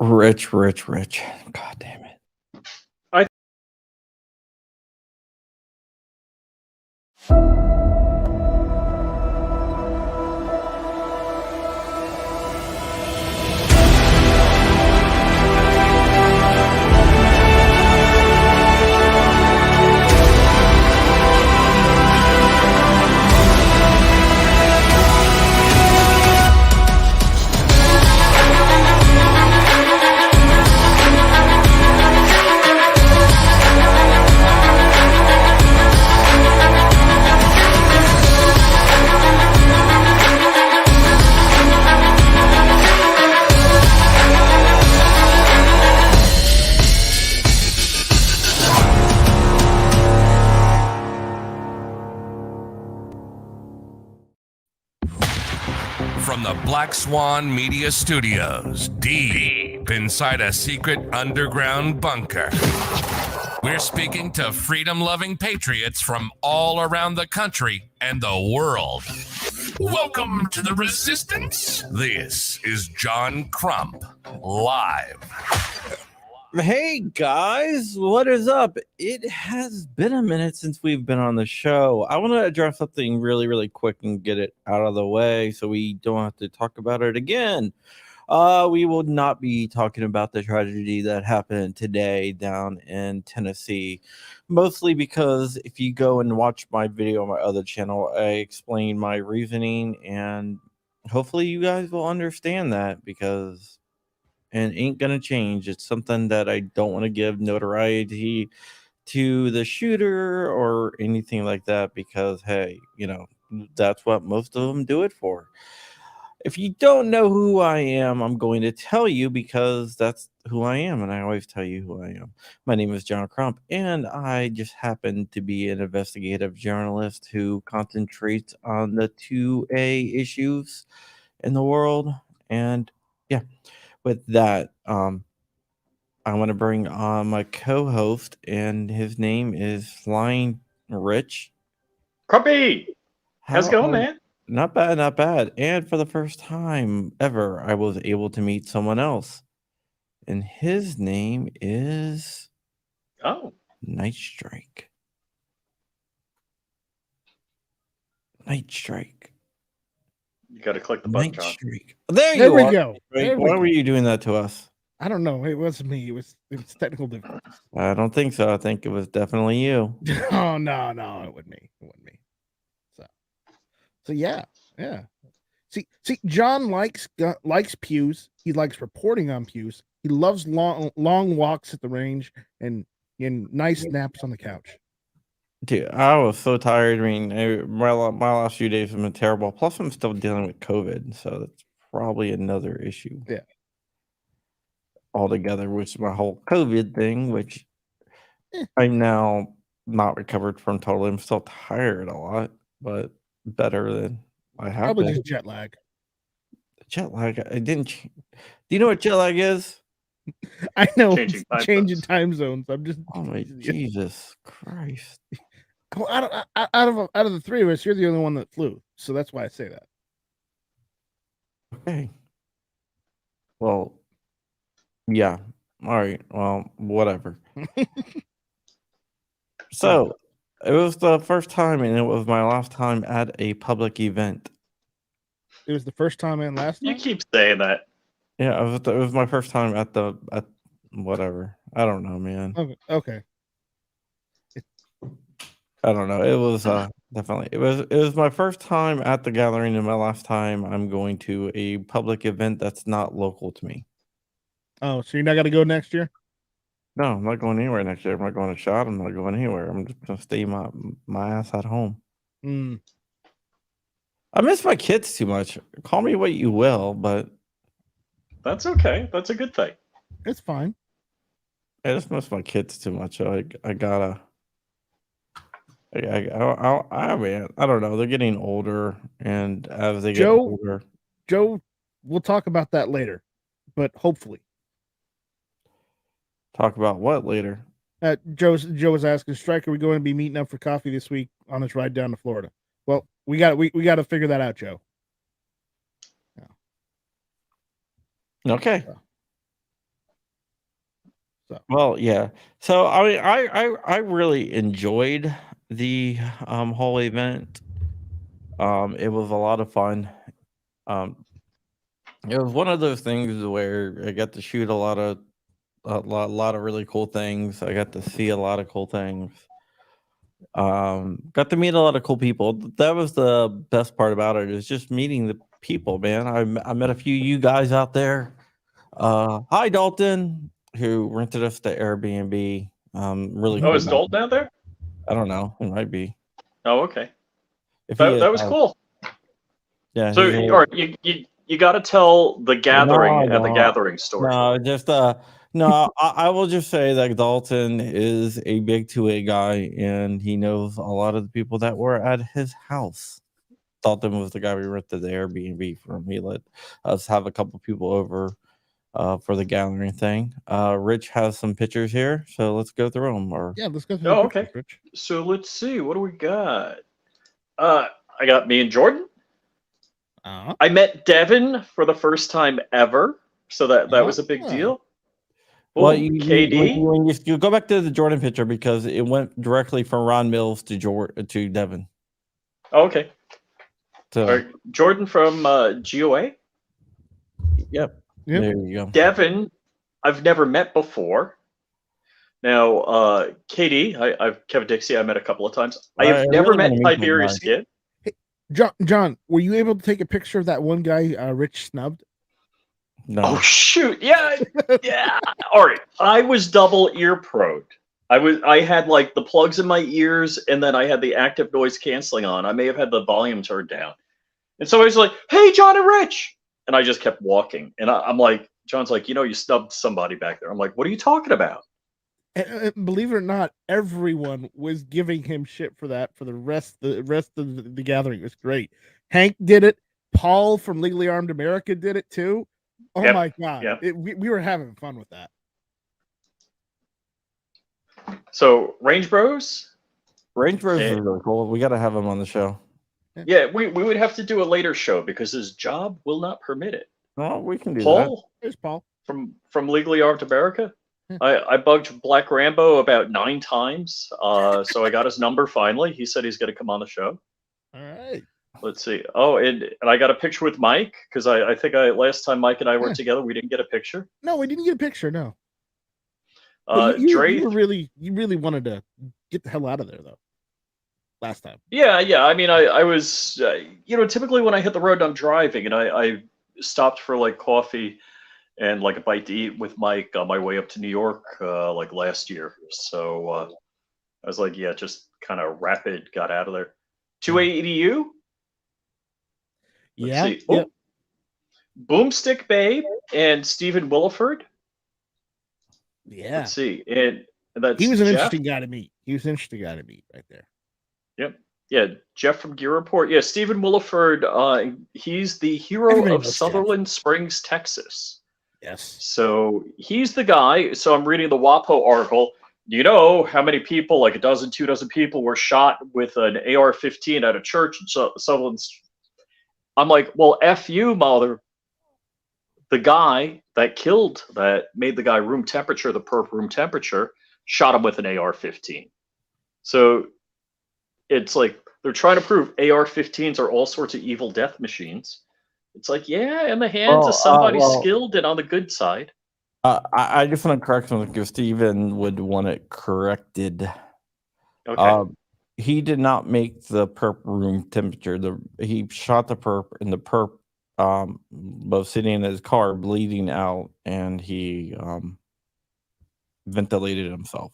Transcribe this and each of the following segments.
Rich, rich, rich. God damn it. I From the Black Swan Media Studios, deep inside a secret underground bunker, we're speaking to freedom-loving patriots from all around the country and the world. Welcome to the Resistance. This is John Crump, live. Hey guys, what is up? It has been a minute since we've been on the show. I want to address something really, really quick and get it out of the way so we don't have to talk about it again. We will not be talking about the tragedy that happened today down in Tennessee, mostly because if you go and watch my video on my other channel, I explain my reasoning, and hopefully you guys will understand that because and ain't gonna change. It's something that I don't want to give notoriety to the shooter or anything like that because hey, that's what most of them do it for. If you don't know who I am, I'm going to tell you because that's who I am, and I always tell you who I am. My name is John Crump, and I just happen to be an investigative journalist who concentrates on the 2A issues in the world. And yeah, with that, I want to bring on my co-host, and his name is Flying Rich. Crumpy, how's it going, man? Not bad, not bad. And for the first time ever, I was able to meet someone else, and his name is Night Strike. Night Strike. You got to click the button, John. Streak. There we go. Why were you doing that to us? I don't know. It wasn't me. It was technical difficulties. I don't think so. I think it was definitely you. Oh no, it wasn't me. It wasn't me. So yeah. See, John likes pews. He likes reporting on pews. He loves long walks at the range and nice naps on the couch. Dude, I was so tired. I mean, my last few days have been terrible. Plus, I'm still dealing with COVID, so that's probably another issue. Yeah. Altogether, which is my whole COVID thing, which I'm now not recovered from totally. I'm still tired a lot, but better than I have Probably been. just jet lag. Jet lag. I didn't. Do you know what jet lag is? I know. Changing time zones. I'm just. Oh my Jesus Christ! Well, out of the three of us, you're the only one that flew, so that's why I say that. Okay. Well. Yeah. All right. Well, whatever. So, it was the first time, and it was my last time at a public event. It was the first time and last time? You keep saying that. Yeah, it was my first time at whatever. I don't know, man. Okay. I don't know. It was definitely it was my first time at the gathering, and my last time I'm going to a public event that's not local to me. Oh, so you're not going to go next year? No, I'm not going anywhere next year. I'm not going to shot. I'm not going anywhere. I'm just going to stay my ass at home. I miss my kids too much. Call me what you will, but that's okay. That's a good thing. It's fine. I just miss my kids too much. I gotta. I mean, I don't know. They're getting older, and as they get older, Joe, we'll talk about that later, but hopefully. Talk about what later? Joe was asking, Strike, are we going to be meeting up for coffee this week on this ride down to Florida? Well, we got to figure that out, Joe. Yeah. Okay. Well, yeah. So I mean, I really enjoyed the whole event. It was a lot of fun. Um, it was one of those things where I got to shoot a lot of really cool things. I got to see a lot of cool things. Got to meet a lot of cool people. That was the best part about it, is just meeting the people, man. I met a few of you guys out there. Hi Dalton, who rented us the Airbnb. Really Oh, cool is guy. Dalton out there? I don't know. It might be. Oh, okay. If he is, That was cool. yeah. So, he's a- all right, you got to tell the gathering No, and the no. gathering story. No, just no. I will just say that Dalton is a big 2A guy, and he knows a lot of the people that were at his house. Dalton was the guy we rented the Airbnb from. He let us have a couple people over for the gathering thing. Rich has some pictures here, so let's go through them. Or Yeah, let's go through Oh, the okay. pictures, Rich. So let's see. What do we got? I got me and Jordan. I met Devin for the first time ever, so that was a big Ah. deal. well, Boom, you, KD. when you go back to the Jordan picture, because it went directly from Ron Mills to Devin. Oh, okay. So All right. Jordan from GOA. yep. Yep. There you go. Devin, I've never met before. Now, KD, I've Kevin Dixie. I met a couple of times. I have never really met wanna meet him, Tiberius Mike. Skid. John, were you able to take a picture of that one guy Rich snubbed? No. Oh shoot! Yeah, yeah. All right. I was double ear probed. I had like the plugs in my ears, and then I had the active noise canceling on. I may have had the volume turned down, and somebody's like, "Hey, John and Rich," and I just kept walking. And I'm like, John's like, you snubbed somebody back there. I'm like, what are you talking about? And believe it or not, everyone was giving him shit for that for the rest of the gathering. It was great. Hank did it. Paul from Legally Armed America did it too. Oh Yep, my god. yep. We were having fun with that. So Range Bros. Range Bros Yeah. is really cool. We got to have him on the show. Yeah, we would have to do a later show because his job will not permit it. Well, we can do that. Paul There's Paul. from Legally Armed America. I bugged Black Rambo about 9 times, so I got his number finally. He said he's going to come on the show. All right. Let's see. Oh, and I got a picture with Mike because I think last time Mike and I were Yeah. together, we didn't get a picture. No, we didn't get a picture. No. But you really wanted to get the hell out of there though. Last time. Yeah. I mean, I was, typically when I hit the road and I'm driving, and I stopped for like coffee and like a bite to eat with Mike on my way up to New York, like last year. So I was like, yeah, just kind of rapid got out of there. 2AEDU. Let's Yeah. see. Oh, Boomstick Babe and Stephen Williford. Yeah. Let's see. And that's He was an Jeff. interesting guy to meet. He was an interesting guy to meet right there. Yep. Yeah, Jeff from Gear Report. Yeah, Stephen Williford. He's the hero Everybody of knows Sutherland Springs, Texas. Yes. So he's the guy. So I'm reading the WAPO article. Do you know how many people, like 2 dozen people, were shot with an AR-15 at a church in Sutherland? I'm like, well, F you, mother. The guy that made the guy room temperature, the perp room temperature, shot him with an AR-15. So it's like they're trying to prove AR-15s are all sorts of evil death machines. It's like, yeah, in the hands of somebody skilled and on the good side. I just want to correct something because Steven would want it corrected. Okay. He did not make the perp room temperature. He shot the perp, and the perp was sitting in his car bleeding out, and he ventilated himself.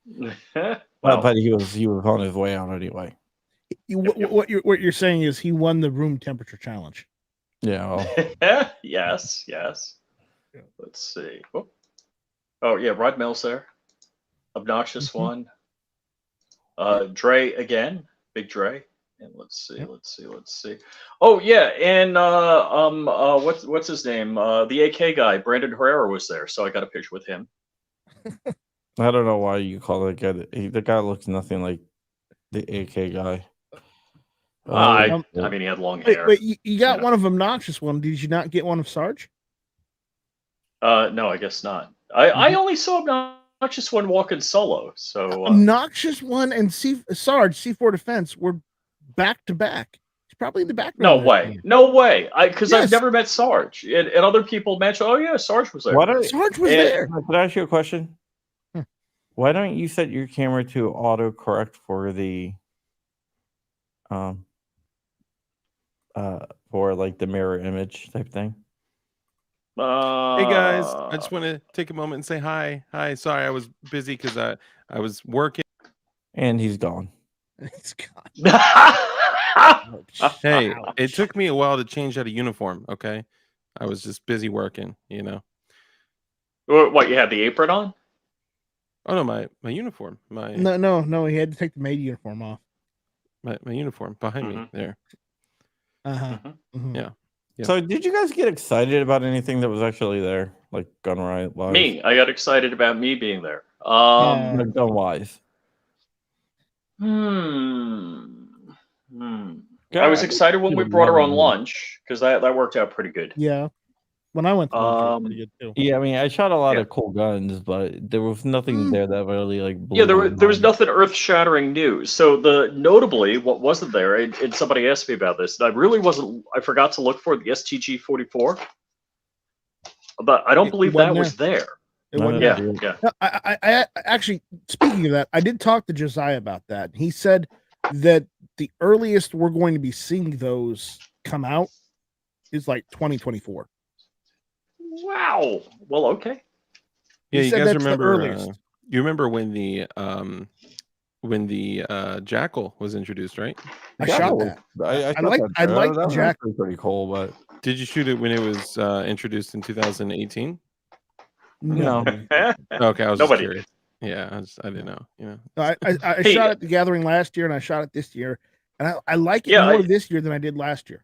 Well, But he was on his way out anyway. What you're saying is he won the room temperature challenge. Yeah. Well, yes. Let's see. Oh yeah, Rod Mills there. Obnoxious one. Dre again, Big Dre. And let's see. Oh yeah, and what's his name? The AK guy, Brandon Herrera was there, so I got a picture with him. I don't know why you call that guy. The guy looks nothing like the AK guy. I mean, he had long hair. Wait, you got one of obnoxious one. Did you not get one of Sarge? No, I guess not. I only saw Obnoxious One walking solo. So Obnoxious One and Sarge C4 Defense were back to back. He's probably in the background. no way. Because Yes. I've never met Sarge, and other people mentioned, oh yeah, Sarge was there. Sarge was there. Can I ask you a question? Hmm. Why don't you set your camera to autocorrect for the for like the mirror image type thing? Hey guys, I just want to take a moment and say hi. Hi, sorry I was busy because I was working. And he's gone. It's gone. Hey, it took me a while to change out of uniform. Okay, I was just busy working. You know. What, you had the apron on? Oh no, my uniform. No. He had to take the maid uniform off. My uniform behind me there. Yeah. So did you guys get excited about anything that was actually there, like Gun Riot Live? Me, I got excited about me being there. Gun Wise. I was excited when we brought her on lunch because that worked out pretty good. Yeah. When I went to lunch, it was pretty good too. Yeah, I mean, I shot a lot of cool guns, but there was nothing there that really like. Yeah, there was nothing earth-shattering new. So notably, what wasn't there, and somebody asked me about this, and I forgot to look for the STG-44, but I don't believe that was there. It wasn't Yeah. No, I actually, speaking of that, I did talk to Josiah about that. He said that the earliest we're going to be seeing those come out is like 2024. Wow. Well, okay. Yeah, you guys remember? You remember when the Jackal was introduced, right? I shot that. I like the Jackal. Pretty cool, but did you shoot it when it was introduced in 2018? No. Okay, I was just curious. Yeah, I didn't know. You know, I shot at the Gathering last year, and I shot it this year, and I like it more this year than I did last year.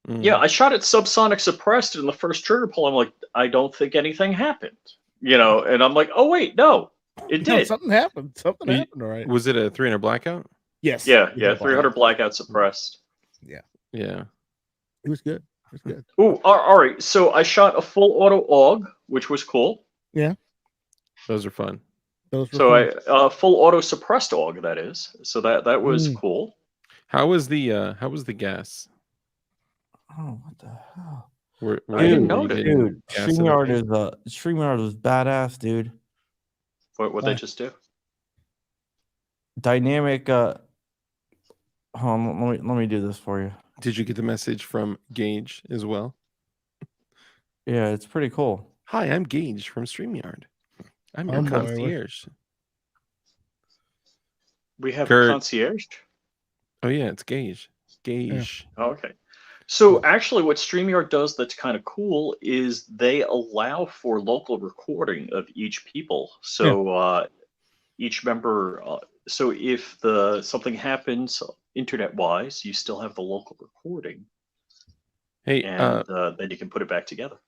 Yeah, I shot it subsonic suppressed in the first trigger pull. I'm like, I don't think anything happened, and I'm like, oh wait, no, it did. Something happened. Something happened. All right. Was it a 300 blackout? Yes. Yeah, 300 blackout suppressed. Yeah. It was good. It was good. Ooh, all right. So I shot a full auto AUG, which was cool. Yeah. Those are fun. I full auto suppressed AUG, that is. So that was cool. How was the gas? Oh, what the hell? I didn't know that. Dude, StreamYard was badass, dude. What they just do? Dynamic. Hold on, let me do this for you. Did you get the message from Gage as well? Yeah, it's pretty cool. Hi, I'm Gage from StreamYard. I'm your concierge. We have a concierge? Oh yeah, it's Gage. Gage. Yeah. Oh, okay. So actually what StreamYard does that's kind of cool is they allow for local recording of each people. So each member, so if something happens internet-wise, you still have the local recording. Hey, and then you can put it back together.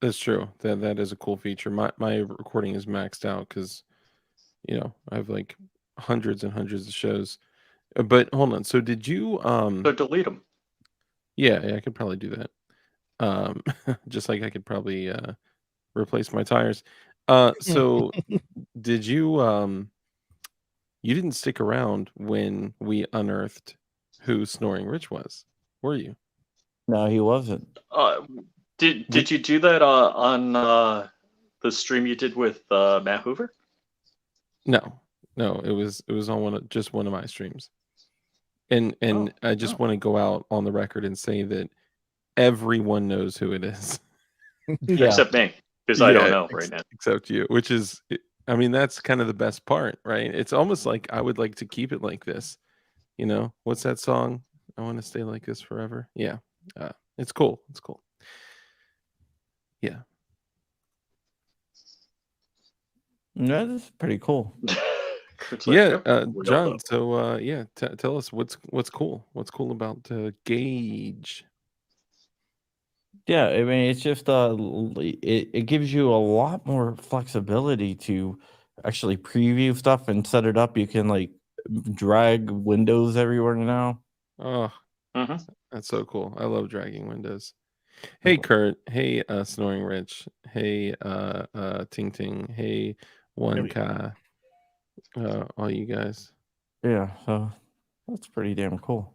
That's true. That is a cool feature. My recording is maxed out because, I have like hundreds and hundreds of shows. But hold on. So did you So delete them. Yeah, I could probably do that. Just like I could probably replace my tires. So did you you didn't stick around when we unearthed who Snoring Rich was, were you? No, he wasn't. Did you do that on the stream you did with Matt Hoover? No, it was on one of my streams. And I just want to go out on the record and say that everyone knows who it is. Yeah. Except me, because I don't know right now. Except you, which is, I mean, that's kind of the best part, right? It's almost like I would like to keep it like this. What's that song? I want to stay like this forever. Yeah. It's cool. It's cool. Yeah. That is pretty cool. John. So tell us what's cool. What's cool about Gage? Yeah, I mean, it's just it gives you a lot more flexibility to actually preview stuff and set it up. You can like drag windows everywhere now. Oh, that's so cool. I love dragging windows. Hey Kurt. Hey Snoring Rich. Hey Ting Ting. Hey There we 1K. All you guys. Yeah, so that's pretty damn cool.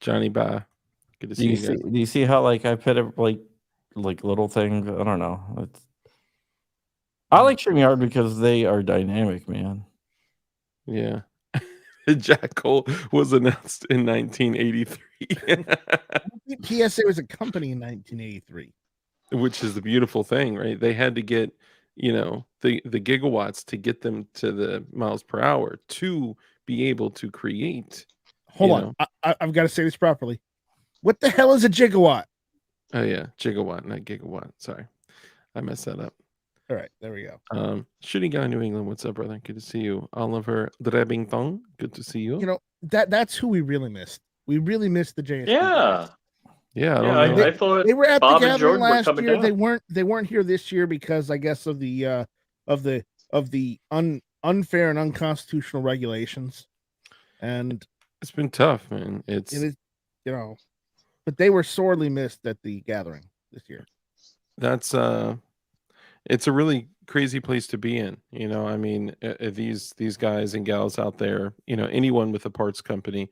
Johnny Ba. Good to Do see you you see? guys. Do you see how like I put it like little things? I don't know. I like StreamYard because they are dynamic, man. Yeah. Jack Cole was announced in 1983. PSA was a company in 1983. Which is the beautiful thing, right? They had to get, the gigawatts to get them to the miles per hour to be able to create. Hold on, I've got to say this properly. What the hell is a gigawatt? Oh yeah, gigawatt, not gigawatt. Sorry, I messed that up. All right, there we go. Shooting guy, New England. What's up, brother? Good to see you, Oliver Drebington. Good to see you. You know that's who we really missed. We really missed the JSD. Yeah. guys. Yeah, I Yeah, don't know. I thought They were at Bob the and gathering Jordan were last coming year. down. They weren't here this year because I guess of the unfair and unconstitutional regulations. And It's been tough, man. it is, but they were sorely missed at the gathering this year. That's it's a really crazy place to be in. I mean, these guys and gals out there, anyone with a parts company,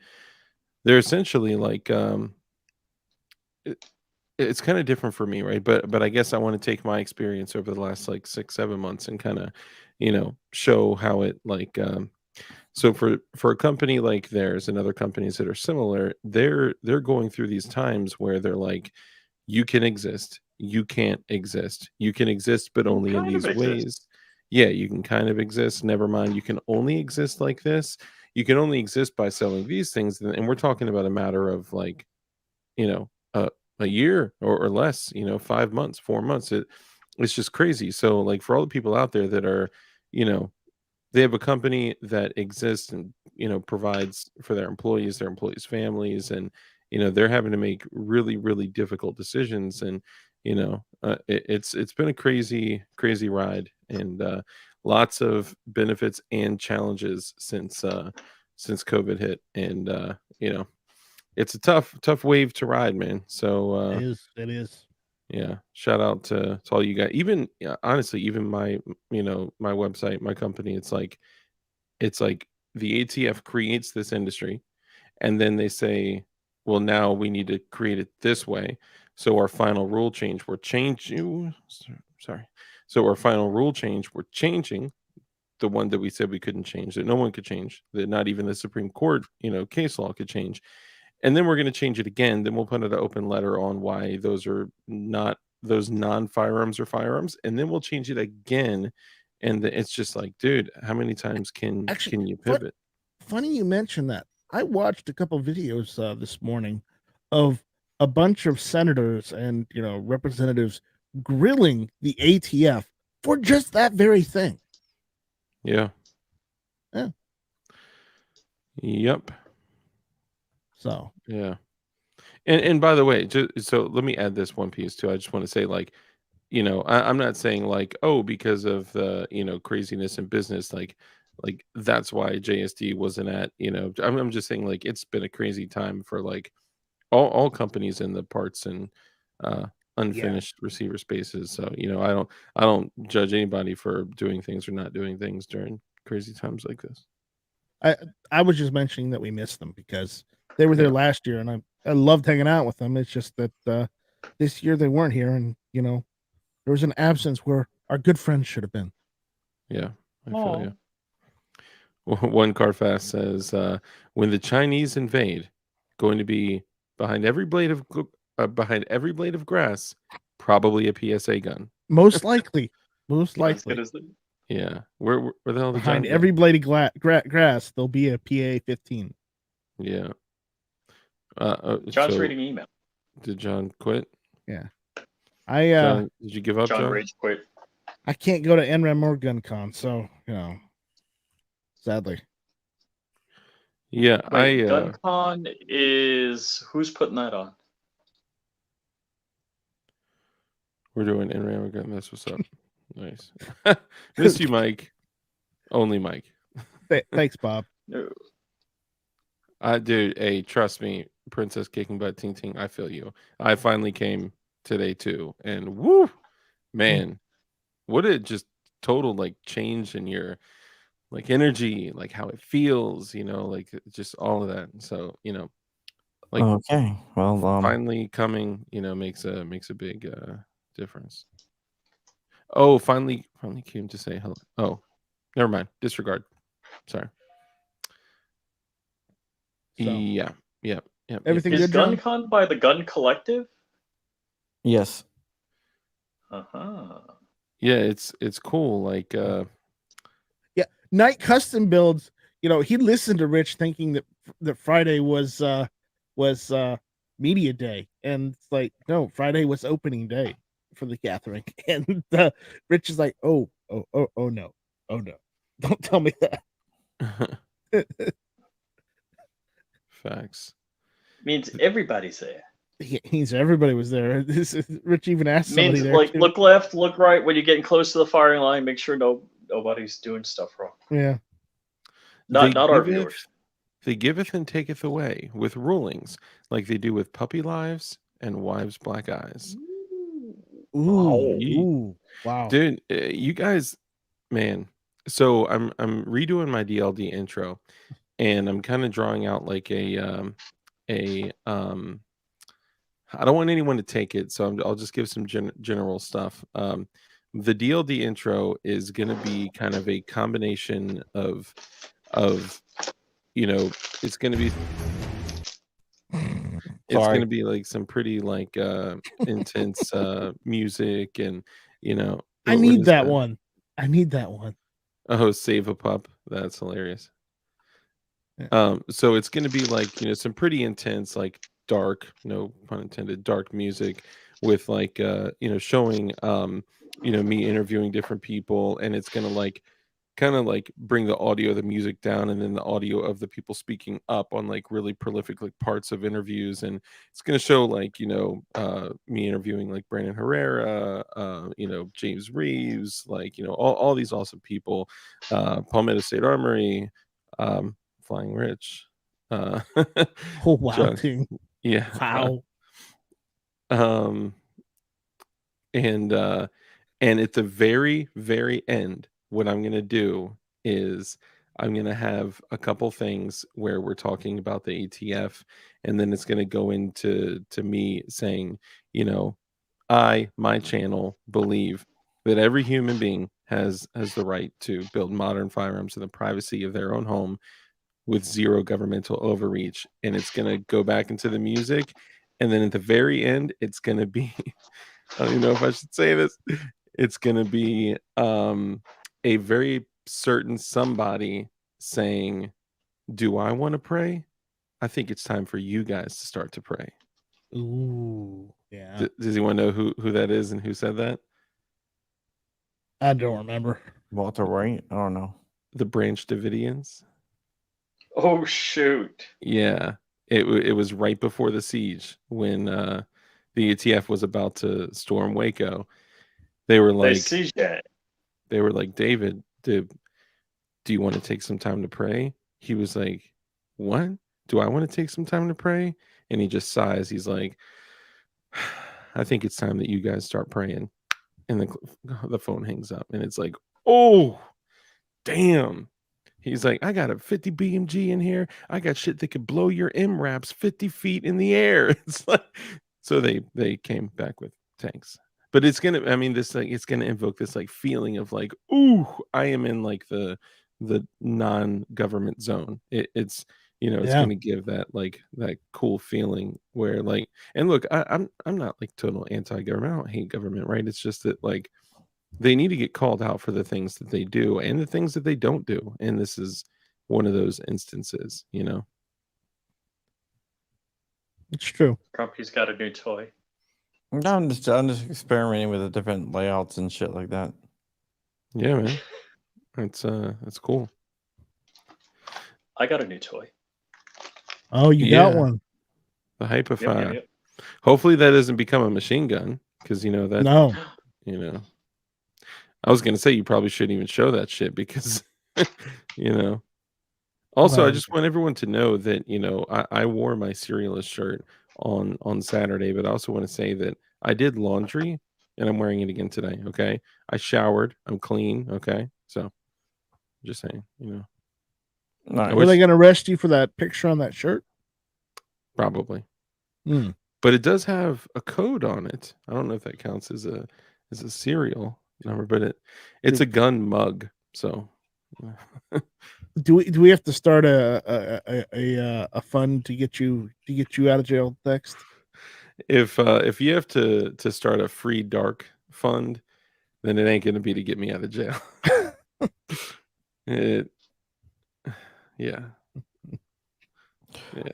they're essentially like it's kind of different for me, right? But I guess I want to take my experience over the last like 6-7 months and kind of show how it like so for a company like theirs and other companies that are similar, they're going through these times where they're like, you can exist, you can't exist, you can exist but only in Kind of these exist. ways. Yeah, you can kind of exist, never mind, you can only exist like this, you can only exist by selling these things. And we're talking about a matter of like, you know a year or less, 5 months, 4 months. It's just crazy. So like for all the people out there that are, you know they have a company that exists and provides for their employees families, and they're having to make really really difficult decisions. And it's been a crazy ride, and lots of benefits and challenges since COVID hit. And it's a tough wave to ride, man. So It is. yeah, shout out to all you guys. Even honestly, even my my website, my company, it's like the ATF creates this industry, and then they say, well, now we need to create it this way. So our final rule change, we're changing. Sorry. So our final rule change, we're changing the one that we said we couldn't change, that no one could change, that not even the Supreme Court, case law could change. And then we're going to change it again. Then we'll put an open letter on why those are not, those non-firearms are firearms, and then we'll change it again. And it's just like, dude, how many times can you pivot? Funny you mentioned that. I watched a couple videos this morning of a bunch of senators and representatives grilling the ATF for just that very thing. Yeah. Yeah. Yep. So yeah. And by the way, so let me add this one piece too. I just want to say, like, I'm not saying like, oh, because of the craziness in business, like that's why JSD wasn't at, I'm just saying, like, it's been a crazy time for like all companies in the parts and unfinished receiver spaces. So I don't judge anybody for doing things or not doing things during crazy times like this. I was just mentioning that we missed them because they were there last year, and I loved hanging out with them. It's just that this year they weren't here, and there was an absence where our good friends should have been. Yeah, I feel you. One Carfast says, when the Chinese invade, going to be behind every blade of grass, probably a PSA gun. Most likely. Yeah. Where the hell behind every blade of grass, there'll be a PA-15. Yeah. John's reading email. Did John quit? Yeah. John, did you give up, John? John? Rage quit. I can't go to NRAM or GunCon, so sadly. Yeah. Wait, GunCon is, who's putting that on? We're doing NRAM or Gun. That's what's up. Nice. Miss you, Mike. Only Mike. Thanks, Bob. No. Dude, hey, trust me, Princess kicking butt, ting ting. I feel you. I finally came today too, and woo, man, what a just total like change in your like energy, like how it feels, like just all of that. So like Okay. Well, finally coming, makes a big difference. Oh, finally came to say hello. Oh, never mind. Disregard. Sorry. So Yeah. everything Is good, John? GunCon by the Gun Collective? yes. Uh-huh. Yeah, it's cool. Like Yeah, Night Custom Builds. He listened to Rich thinking that Friday was media day, and it's like, no, Friday was opening day for the gathering, and Rich is like, oh no, oh no, don't tell me that. facts. Means everybody's there. Everybody was there. Rich even asked somebody Means there like too. look left, look right when you're getting close to the firing line. Make sure nobody's doing stuff wrong. Yeah. Not our viewers. They giveth and taketh away with rulings, like they do with puppy lives and wives' black eyes. Ooh, wow. Dude, you guys, man. So I'm redoing my DLD intro, and I'm kind of drawing out like a I don't want anyone to take it, so I'll just give some general stuff. The DLD intro is going to be kind of a combination of it's going to be Sorry. like some pretty like intense music, and I what need is that one. I need that one. Oh, Save a Pup. That's hilarious. Yeah. So it's going to be like, some pretty intense, like dark, no pun intended, dark music with like, showing, me interviewing different people, and it's going to like kind of like bring the audio of the music down, and then the audio of the people speaking up on like really prolific like parts of interviews. And it's going to show like me interviewing like Brandon Herrera, James Reeves, like all these awesome people, Palmetto State Armory, Flying Rich, Oh wow, John, dude. yeah, Wow. And at the very, very end, what I'm going to do is I'm going to have a couple things where we're talking about the ATF, and then it's going to go into me saying, my channel believe that every human being has the right to build modern firearms in the privacy of their own home with zero governmental overreach. And it's going to go back into the music, and then at the very end, it's going to be I don't even know if I should say this. It's going to be a very certain somebody saying, do I want to pray? I think it's time for you guys to start to pray. Ooh, yeah. Does anyone know who that is and who said that? I don't remember. Walter White? I don't know. The Branch Davidians? Oh shoot. Yeah. It was right before the siege when the ATF was about to storm Waco. They were like, David, do you want to take some time to pray? He was like, what? Do I want to take some time to pray? And he just sighs. He's like, I think it's time that you guys start praying. And the phone hangs up, and it's like, oh, damn. He's like, I got a 50 BMG in here. I got shit that could blow your MRAPs 50 feet in the air. It's like, so they came back with tanks. But it's gonna, it's gonna invoke this like feeling of like, ooh, I am in like the non-government zone. It's it's gonna give that like that cool feeling where like, and look, I'm not like total anti-government. I don't hate government, right? It's just that like they need to get called out for the things that they do and the things that they don't do. And this is one of those instances, It's true. Grumpy's got a new toy. No, I'm just experimenting with the different layouts and shit like that. Yeah, man. It's cool. I got a new toy. Oh, you got one. The Hypofire. Yep. Hopefully that doesn't become a machine gun, because that No. I was gonna say you probably shouldn't even show that shit because Also, I Well, just want everyone to know that I wore my cerealist shirt on Saturday, but I also want to say that I did laundry and I'm wearing it again today. Okay, I showered, I'm clean. Okay, so just saying, I Nice. were they wish going to arrest you for that picture on that shirt? probably, Hmm. but it does have a code on it. I don't know if that counts as a serial number, but it's a gun mug. So Do we have to start a fund to get you out of jail next? if you have to start a free dark fund, then it ain't gonna be to get me out of jail. It, yeah.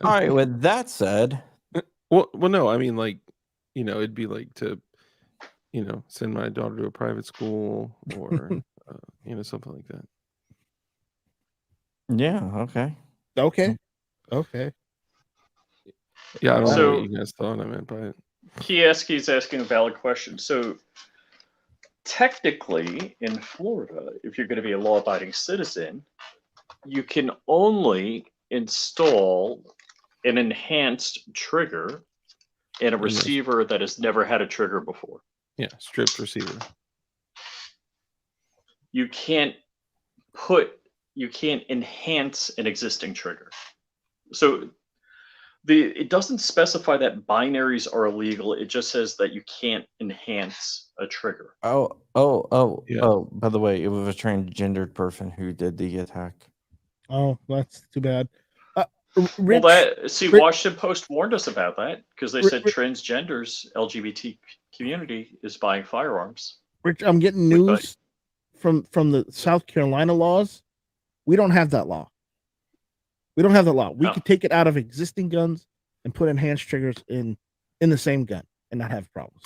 All right. With that said, Well, no. I mean, like, it'd be like to, send my daughter to a private school or, something like that. yeah. Okay. Okay. Okay. Yeah, I don't know So- what you guys thought I meant by it. He's asking a valid question. So technically, in Florida, if you're going to be a law-abiding citizen, you can only install an enhanced trigger in a this- receiver that has never had a trigger before. Yeah, stripped receiver. You can't enhance an existing trigger. So it doesn't specify that binaries are illegal. It just says that you can't enhance a trigger. Yeah. Yeah. By the way, it was a transgendered person who did the attack. Oh, that's too bad. Well, Rich, Washington Post warned us about that because they Ri- said Ri- transgenders, LGBT community is buying firearms. Rich, I'm getting Wait, news from the South Carolina laws. We don't have that law. We don't have that law. We Oh. could take it out of existing guns and put enhanced triggers in the same gun and not have problems.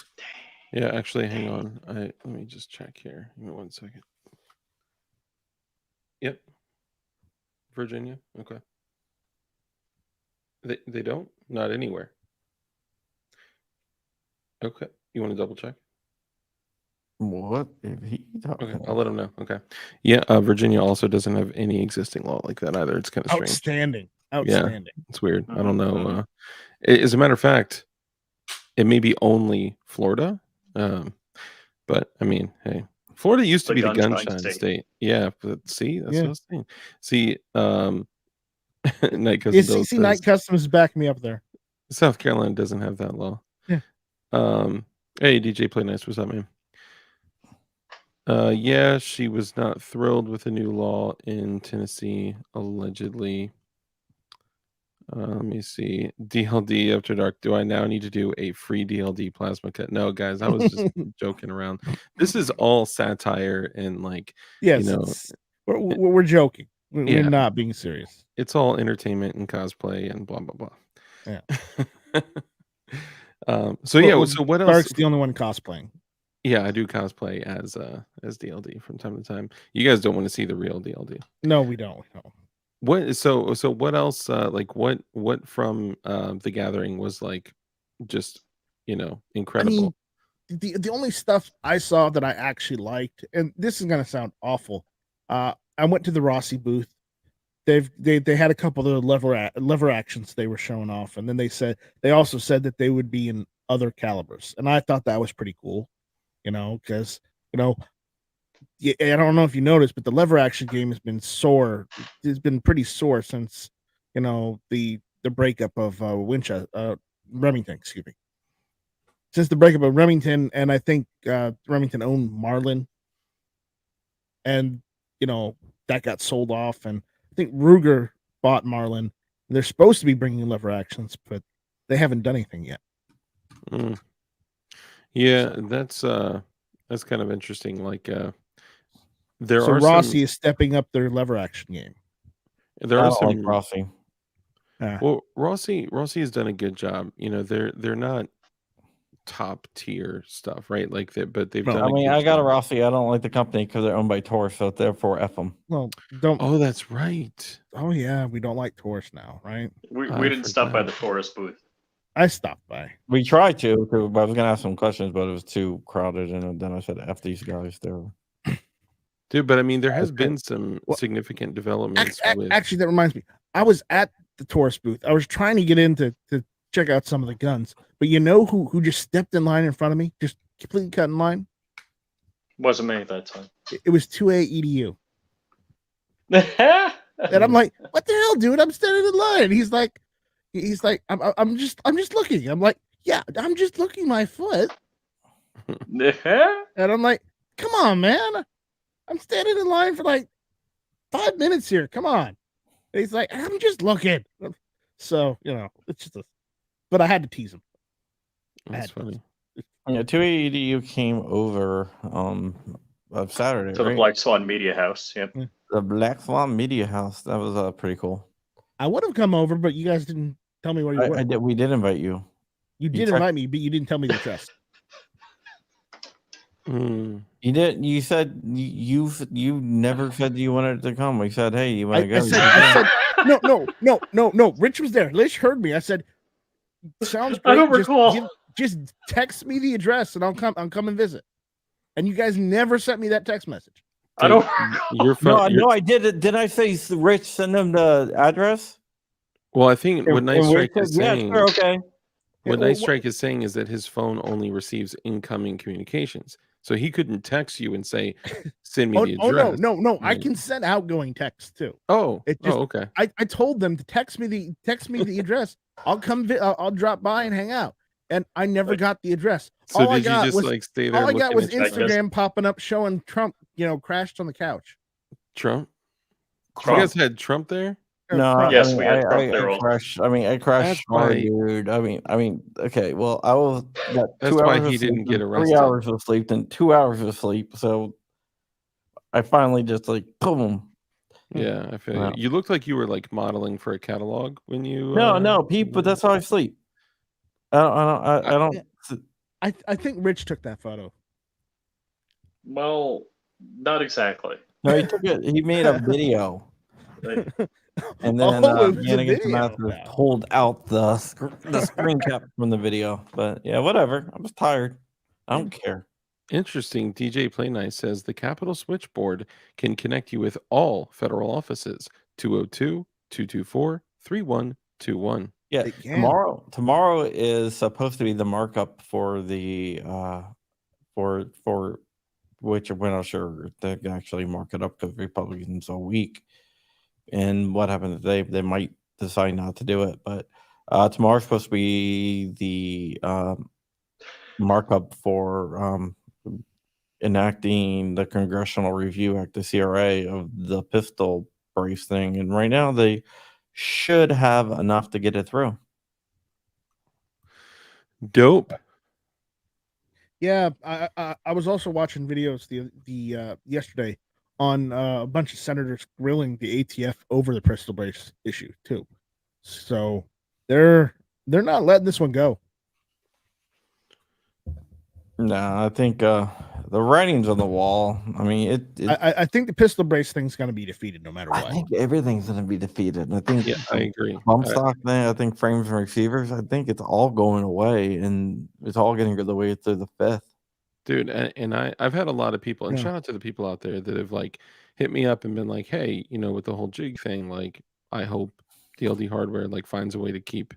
Yeah, actually, hang on. Let me just check here. Give me 1 second. Yep. Virginia. Okay. They don't? Not anywhere. Okay. You want to double check? What? If he Okay, I'll let him know. Okay. Yeah, Virginia also doesn't have any existing law like that either. It's kind of strange. Outstanding. It's weird. I don't Mhm, know. As a matter of fact, it may be only Florida. But I mean, hey, Florida used to The be the gunshine gunshine state. state. Yeah, but see, that's Yeah. what I was saying. See, Night Cousin Yeah, Bill CC Night says Customs back me up there. South Carolina doesn't have that law. Yeah. Hey, DJ Play Nice, what's up, man? Yeah, she was not thrilled with the new law in Tennessee, allegedly. Let me see. DLD After Dark. Do I now need to do a free DLD plasma cut? No, guys, I was just joking around. This is all satire and Yes, we're joking. We're Yeah. not being serious. it's all entertainment and cosplay and blah blah blah. Yeah. So yeah. Well, So what else? Dark's the only one cosplaying. Yeah, I do cosplay as DLD from time to time. You guys don't want to see the real DLD. No, we don't. No. What? So what else? What from the Gathering was just incredible. The only stuff I saw that I actually liked, and this is gonna sound awful. I went to the Rossi booth. They had a couple of lever actions they were showing off, and then they also said that they would be in other calibers, and I thought that was pretty cool. Because I don't know if you noticed, but the lever action game has been sore. It's been pretty sore since the breakup of Remington. Excuse me. Since the breakup of Remington, and I think Remington owned Marlin, and that got sold off, and I think Ruger bought Marlin. They're supposed to be bringing lever actions, but they haven't done anything yet. Mm. Yeah, that's kind of interesting. There So are Rossi is stepping up their lever action game. there I are don't some like Rossi. Well, Rossi has done a good job. They're not top tier stuff, right? But they've No, done. I a mean, good I got a job. Rossi. I don't like the company because they're owned by Taurus, so therefore F them. Well, don't. Oh, that's right. Oh yeah, we don't like Taurus now, right? We I didn't stop by forgot. the Taurus booth. I stopped by. We tried to. I was gonna ask some questions, but it was too crowded, and then I said, "F these guys." They're Dude, but I mean, there has Okay. been some Well, significant developments with. Actually, that reminds me. I was at the tourist booth. I was trying to get in to check out some of the guns, but you know who just stepped in line in front of me, just completely cut in line? Wasn't me that time. It was 2A EDU. And I'm like, what the hell, dude? I'm standing in line. He's like, I'm just looking. I'm like, yeah, I'm just looking my foot. And I'm like, come on, man. I'm standing in line for like 5 minutes here. Come on. And he's like, I'm just looking. So, it's just but I had to tease him. That's funny. Yeah, 2AEDU came over of Saturday, to the right? Black Swan Media House. Yep. The Black Swan Media House. That was pretty cool. I would have come over, but you guys didn't tell me where you were. I did. We did invite you. You did invite me, but you didn't tell me the address. You did. You said you never said you wanted to come. We said, hey, you want to go? I said, no. Rich was there. Lish heard me. I said, sounds great. I don't recall. Just text me the address and I'll come and visit. And you guys never sent me that text message. I don't. Your phone. No, I did. Did I say Rich send them the address? Well, I think what Night Strike is saying. Yeah, sure, okay. What Night Strike is saying is that his phone only receives incoming communications, so he couldn't text you and say, "Send me the address." Oh no! I can send outgoing text too. Okay. I told them to text me the address. I'll come. I'll drop by and hang out. And I never got the address. So did you just like stay there? All I got was Instagram popping up showing Trump, crashed on the couch. Trump. You guys had Trump there? No, yes, we had Trump there. I crashed. I crashed hard, dude. I mean, okay. Well, I was that's why he didn't get arrested. 3 hours of sleep and 2 hours of sleep. So I finally just like boom. Yeah, I feel you looked like you were like modeling for a catalog when you. No, Pete. But that's how I sleep. I don't. I think Rich took that photo. Well, not exactly. No, he took it. He made a video. And then pulled out the screen cap from the video. But yeah, whatever. I was tired. I don't care. Interesting. DJ Play Nice says the Capitol switchboard can connect you with all federal offices. 202-224-3121. Yeah, tomorrow is supposed to be the markup for the for which we're not sure if they can actually mark it up because Republicans are weak. And what happened today? They might decide not to do it, but tomorrow's supposed to be the markup for enacting the Congressional Review Act, the CRA, of the pistol brace thing. And right now they should have enough to get it through. Dope. Yeah, I was also watching videos the yesterday on a bunch of senators grilling the ATF over the pistol brace issue too. So they're not letting this one go. No, I think the writing's on the wall. I mean, I think the pistol brace thing's going to be defeated no matter what. I think everything's going to be defeated. I think I agree. Bump stock thing. I think frames and receivers. I think it's all going away, and it's all getting the way through the 5th. Dude, and I've had a lot of people, and shout out to the people out there that have like hit me up and been like, hey, with the whole jig thing, like I hope DLD Hardware like finds a way to keep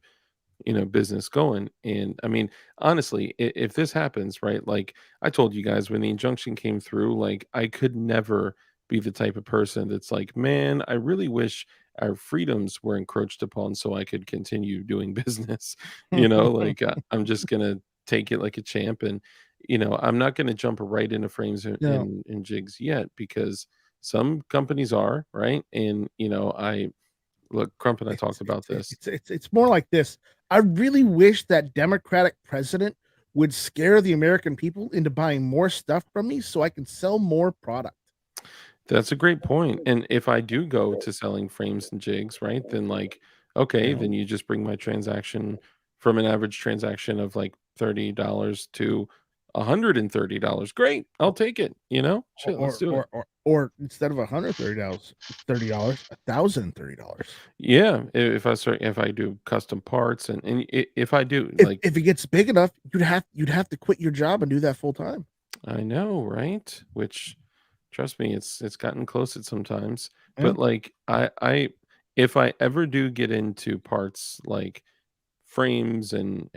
business going. And I mean, honestly, if this happens, right, like I told you guys when the injunction came through, like I could never be the type of person that's like, man, I really wish our freedoms were encroached upon so I could continue doing business. Like I'm just gonna take it like a champ. And I'm not going to jump right into frames and jigs yet because some companies are, right. And Crump and I talked about this. It's more like this. I really wish that Democratic president would scare the American people into buying more stuff from me so I can sell more product. That's a great point. And if I do go to selling frames and jigs, right, then like, okay, then you just bring my transaction from an average transaction of like $30 to $130. Great, I'll take it. Let's do it. Or instead of $130, $1,030. Yeah, if I do custom parts and if I do if it gets big enough, you'd have to quit your job and do that full time. I know, right? Which Trust me, it's gotten close at sometimes. Yeah. But like I if I ever do get into parts like frames and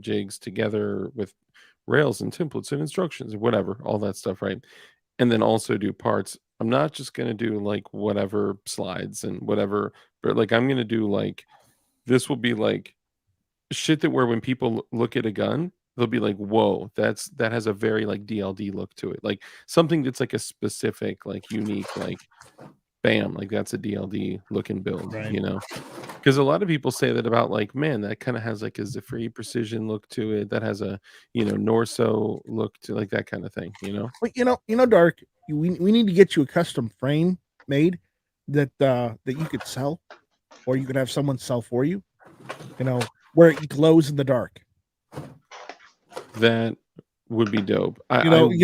jigs together with rails and templates and instructions or whatever, all that stuff, right? And then also do parts. I'm not just gonna do like whatever slides and whatever, but like I'm gonna do like this will be like shit that where when people look at a gun, they'll be like, "Whoa, that has a very like DLD look to it." Like something that's like a specific, like unique, like bam, like that's a DLD look and build, Right. you know? Because a lot of people say that about like, man, that kind of has like a Zafiri precision look to it. That has a, Norso look to like that kind of thing, you know? But Dark, we need to get you a custom frame made that you could sell, or you could have someone sell for you. Where it glows in the dark. That would be dope. I wish.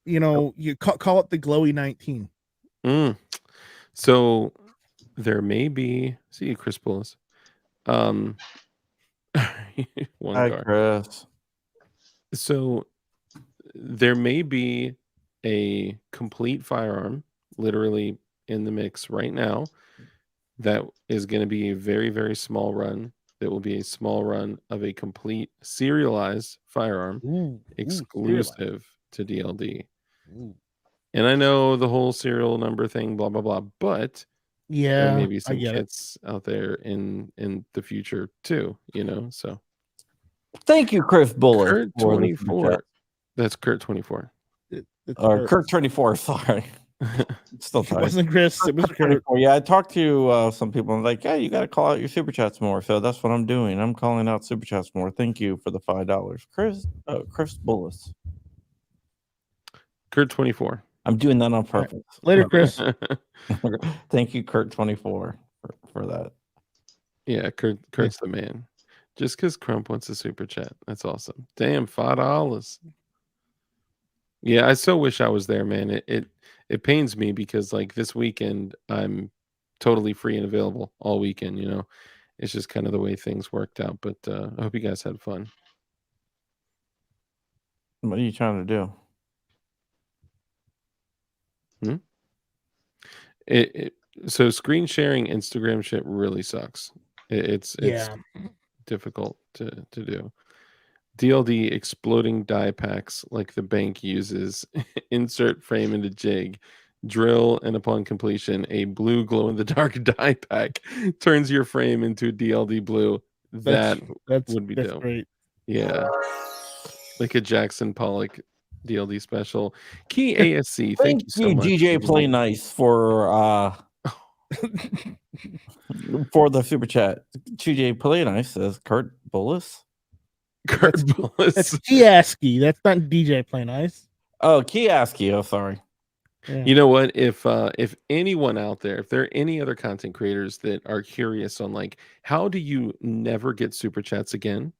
You call it the glowy 19. So there may be, see Chris Bullis. One Hi, car. Chris. So there may be a complete firearm literally in the mix right now that is going to be a very, very small run. That will be a small run of a complete serialized firearm exclusive to DLD. And I know the whole serial number thing, blah, blah, blah, but there may be some kits out there in the future too, so. Thank you, Chris Bullet. Kurt 24. That's Kurt 24. Or Kurt 24, sorry. Still It wasn't Chris. It was Kurt. 24. Yeah, I talked to some people and like, yeah, you got to call out your super chats more. So that's what I'm doing. I'm calling out super chats more. Thank you for the $5, Chris Bullis. Kurt 24. I'm doing that on purpose. Later, Chris. Thank you, Kurt 24, for that. Yeah, Kurt's the man. Just because Crump wants a super chat. That's awesome. Damn, $5. Yeah, I so wish I was there, man. It pains me because like this weekend I'm totally free and available all weekend, It's just kind of the way things worked out. But I hope you guys had fun. What are you trying to do? So screen sharing Instagram shit really sucks. It's difficult to do. DLD exploding die packs like the bank uses. Insert frame into jig. Drill, and upon completion, a blue glow-in-the-dark die pack turns your frame into DLD blue. That would be dope. Great. Yeah. Like a Jackson Pollock DLD special. Key ASC, thank you so much. DJ Play Nice for for the super chat. DJ Play Nice says Kurt Bullis. Kurt Bullis. That's Kioski. That's not DJ Play Nice. Oh, Kioski. Oh, sorry. Yeah. You know what? If anyone out there, if there are any other content creators that are curious on like how do you never get super chats again,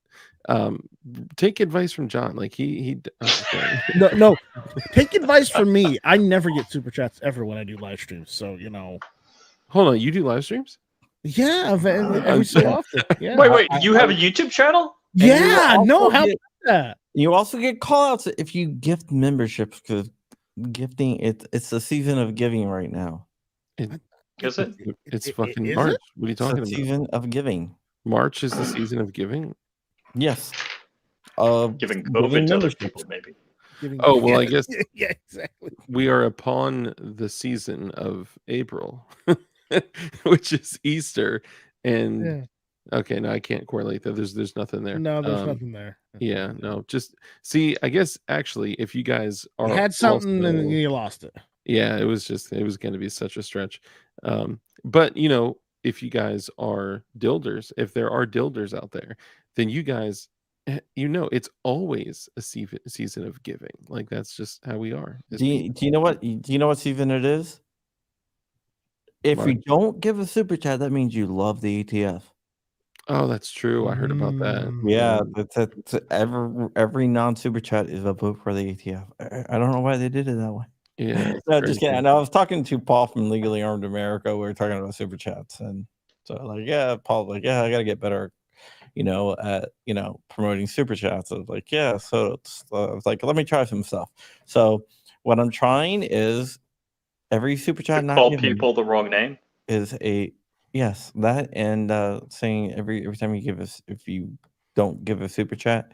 take advice from John. Like he no, take advice from me. I never get super chats ever when I do live streams. So hold on, you do live streams? Yeah, every so often. Yeah. Wait, you have a YouTube channel? Yeah, no, how about that? You also get call outs if you gift memberships because gifting it's the season of giving right now. Is it? It's fucking March. What are you talking about? Season of giving. March is the season of giving. Yes. Giving COVID to other people, maybe. Well, I guess. Yeah, exactly. We are upon the season of April, which is Easter, and okay, no, I can't correlate that. There's nothing there. No, there's nothing there. Yeah, no, just see. I guess actually, if you guys are had something and you lost it. Yeah, it was going to be such a stretch. But if you guys are dilders, if there are dilders out there, then you guys, it's always a season of giving. Like that's just how we are. Do you know what? Do you know what season it is? If March. You don't give a super chat, that means you love the ATF. Oh, that's true. I heard about that. Yeah, that's every non-super chat is a vote for the ATF. I don't know why they did it that way. Yeah, no, just kidding. I was talking to Paul from Legally Armed America. We were talking about super chats, and so like, yeah, Paul's like, yeah, I got to get better, at promoting super chats. I was like, yeah. So I was like, let me try some stuff. So What I'm trying is every super chat To not call given people the wrong name. is a yes, that and saying every time you give us, if you don't give a super chat,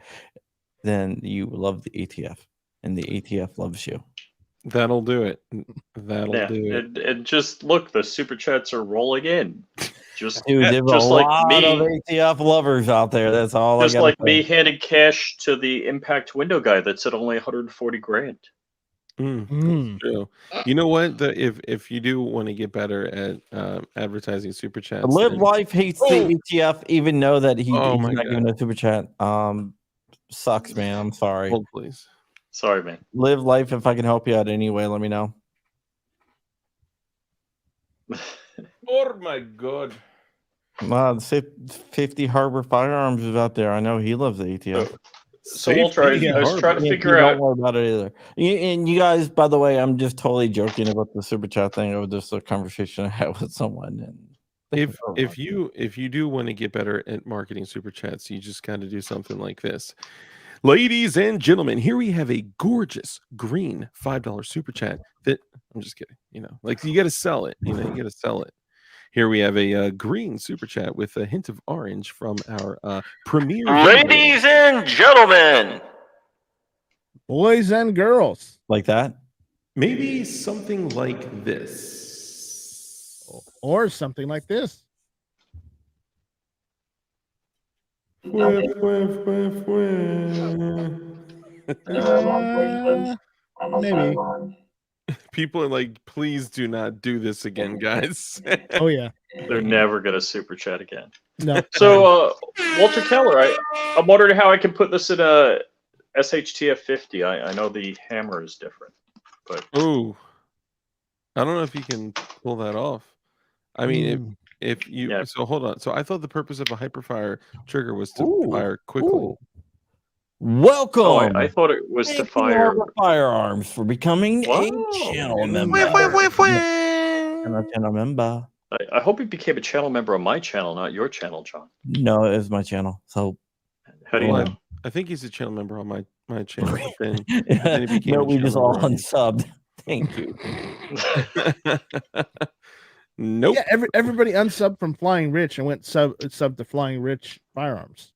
then you love the ATF and the ATF loves you. That'll do it. That'll do it. And just look, the super chats are rolling in. Just Dude, there's just a like lot of me, ATF lovers out there. That's all I just got. like me handing cash to the Impact window guy that's at only 140 grand. Mm. True. You know what? If you do want to get better at advertising super chats, Live then- Life hates the ATF, even know that he's Oh not my giving a super chat. Sucks, man. I'm sorry. hold please. Sorry, man. Live Life, if I can help you out anyway, let me know. Oh my god. 50 Harbor Firearms is out there. I know he loves the ATF. So Walter, I was trying to Yeah, figure don't out. worry about it either. And you guys, by the way, I'm just totally joking about the super chat thing. It was just a conversation I had with someone. And If you do want to get better at marketing super chats, you just got to do something like this. Ladies and gentlemen, here we have a gorgeous green $5 super chat that I'm just kidding, like you got to sell it, you got to sell it. Here we have a green super chat with a hint of orange from our premier. Ladies and gentlemen, Boys and girls. like that. Maybe something like this. Or something like this. Maybe. People are like, please do not do this again, guys. Oh yeah. they're never gonna super chat again. No. So, Walter Keller, I'm wondering how I can put this in a SHTF 50. I know the hammer is different, but Ooh, I don't know if you can pull that off. I mean, if you so hold on. So I thought the purpose of a hyperfire trigger was to fire quickly. Welcome. Oh, I thought it was to fire. Firearms for becoming a channel member. Channel member. I hope he became a channel member on my channel, not your channel, John. No, it was my channel. So How do you know? I think he's a channel member on my channel. Then he became no, a we just channel all member on- unsubbed. Thank you. Nope. Yeah, everybody unsubbed from Flying Rich and went sub to Flying Rich Firearms.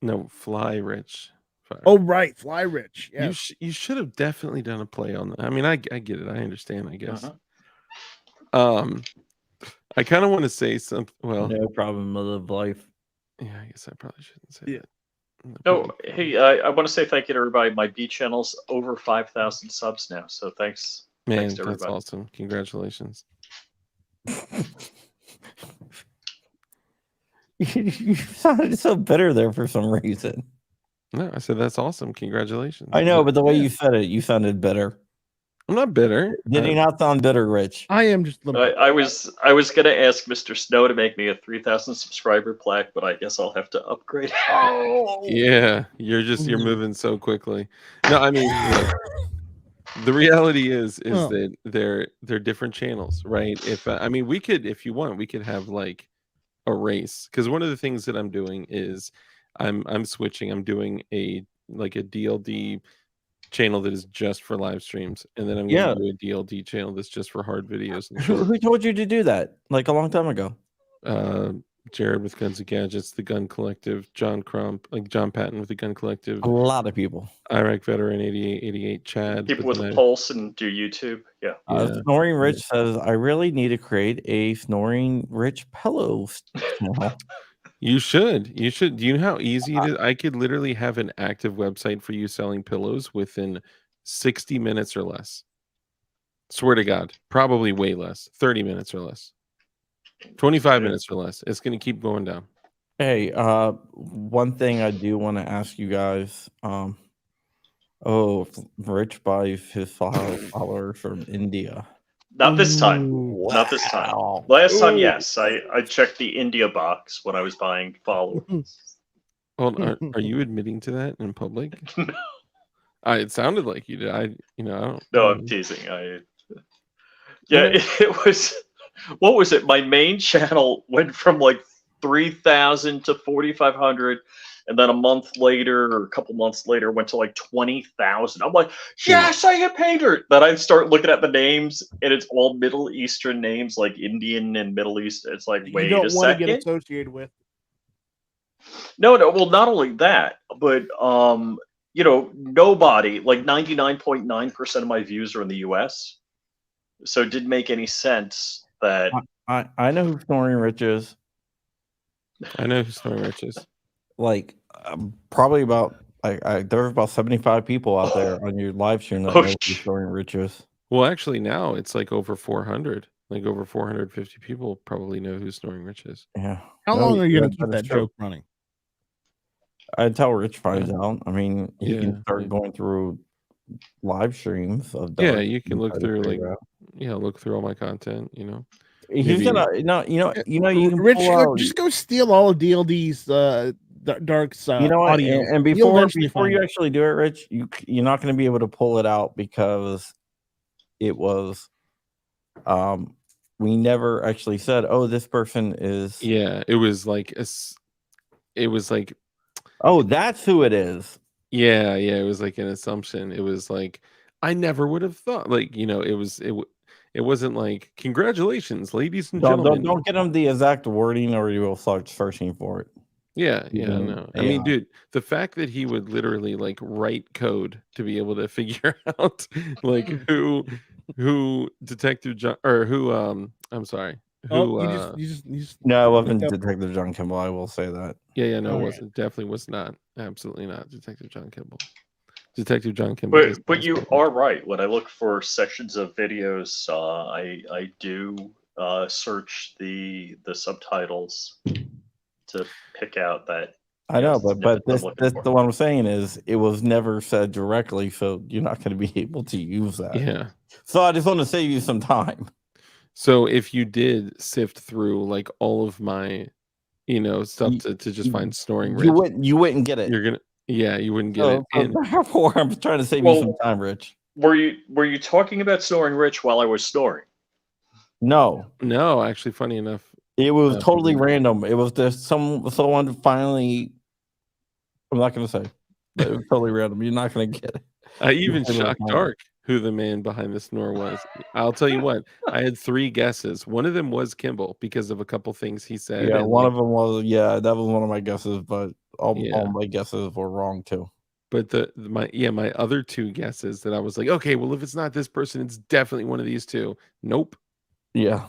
No, Fly Rich. Fire. Oh right, Fly Rich. Yeah. You should have definitely done a play on that. I mean, I get it. I understand. I guess. I kind of want to say something. Well, No problem with Live Life. Yeah, I guess I probably shouldn't say that. No, hey, I want to say thank you to everybody. My B channel's over 5,000 subs now, so thanks. Man, thanks to that's everybody. awesome. Congratulations. You sounded so bitter there for some reason. No, I said that's awesome. Congratulations. I know, but the way you said it, you sounded bitter. I'm not bitter. Did he not sound bitter, Rich? I am just a little bit. I was gonna ask Mr. Snow to make me a 3,000 subscriber plaque, but I guess I'll have to upgrade. Yeah, you're moving so quickly. No, I mean, the reality is that they're different channels, right? If I mean, we could, if you want, we could have like a race, because one of the things that I'm doing is I'm switching. I'm doing a DLD channel that is just for live streams, and then I'm going to do a DLD channel that's just for hard videos. And Who told you to do that? Like a long time ago. Jared with Guns and Gadgets, the Gun Collective, John Crump, like John Patton with the Gun Collective, A lot of people. Iraq Veteran 88, Chad. People with a pulse and do YouTube. Yeah. Snoring Rich says, I really need to create a Snoring Rich pillow channel. You should. Do you know how easy it is? I could literally have an active website for you selling pillows within 60 minutes or less. Swear to God, probably way less. 30 minutes or less. 25 minutes or less. It's going to keep going down. Hey, one thing I do want to ask you guys. Rich buys his followers from India. Not this time. Wow. Not this time. Last time, yes. I checked the India box when I was buying followers. Hold on, are you admitting to that in public? It sounded like you did. I don't. No, I'm teasing. It was. What was it? My main channel went from like 3,000 to 4,500, And then a month later, or a couple months later, went to like 20,000. I'm like, yes, I hit pay dirt. Then I start looking at the names, and it's all Middle Eastern names, like Indian and Middle East. It's like, You wait don't a want to get second. associated with. No. Well, not only that, but nobody, like 99.9% of my views are in the U.S. So it didn't make any sense that. I know who Snoring Rich is. I know who Snoring Rich is. Like probably about there are about 75 people out there on your live stream that know who Snoring Rich is. Well, actually, now it's like over 400. Like over 450 people probably know who Snoring Rich is. Yeah. How long are you going to keep that joke running? Until Rich finds out. I mean, he can start yeah. going through live streams of Dark. Yeah, you can look through look through all my content. He's gonna you can Rich, pull out, just go steal all of DLD's Dark's audio. And before you actually do it, Rich, you're not going to be able to pull it out because it was we never actually said, oh, this person is. Yeah, it was like oh, that's who it is. Yeah, it was like an assumption. It was like I never would have thought. Like it wasn't like congratulations, ladies and gentlemen. Don't get them the exact wording, or you will start searching for it. Yeah, no. I mean, dude, the fact that he would literally like write code to be able to figure out like who Detective John or who I'm sorry. Who you just no, it wasn't Detective John Kimball, I will say that. Yeah, no, it wasn't. Definitely was not. Absolutely not Detective John Kimball. Detective John Kimball. But you are right. When I look for sections of videos, I do search the subtitles to pick out that. I know, but this the one I'm saying is it was never said directly, so you're not going to be able to use that. Yeah. So I just want to save you some time. So if you did sift through like all of my, stuff to just find Snoring Rich, you wouldn't get it. You wouldn't get it. And therefore, I'm trying to save you some time, Rich. Were you talking about Snoring Rich while I was snoring? No, actually, funny enough, it was totally random. It was just someone finally. I'm not going to say. It was totally random. You're not going to get it. I even shocked Dark who the man behind the snore was. I'll tell you what, I had 3 guesses. One of them was Kimball because of a couple things he said. Yeah, one of them was that was one of my guesses, but all my guesses were wrong too. But my other 2 guesses that I was like, okay, well, if it's not this person, it's definitely one of these 2. Nope. Yeah.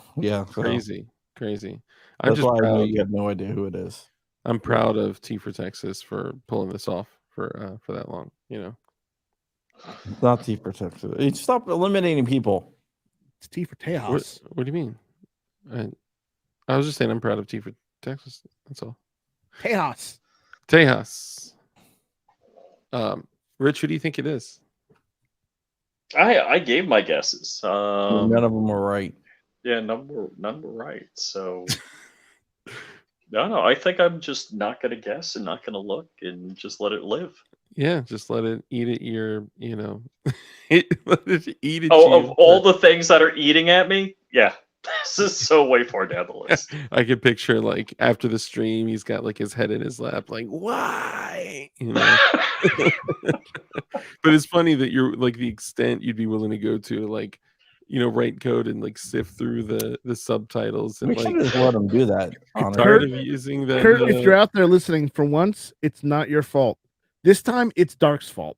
Crazy. I'm just proud. I know you have no idea who it is. I'm proud of T for Texas for pulling this off for that long. It's not T for Texas. Stop eliminating people. It's T for Tejas. What do you mean? I was just saying I'm proud of T for Texas. That's all. Tejas. Rich, who do you think it is? I gave my guesses. None of them were right. Yeah, none were right. So no, I think I'm just not going to guess and not going to look and just let it live. Yeah, just let it eat at your, let it eat at of all the things that are eating at me, yeah, this is so way far down the list. I could picture like after the stream, he's got like his head in his lap, like why? But it's funny that you're like the extent you'd be willing to go to like, write code and like sift through the subtitles and we should just let them do that. Tired of using that. Kurt, if you're out there listening, for once, it's not your fault. This time, it's Dark's fault.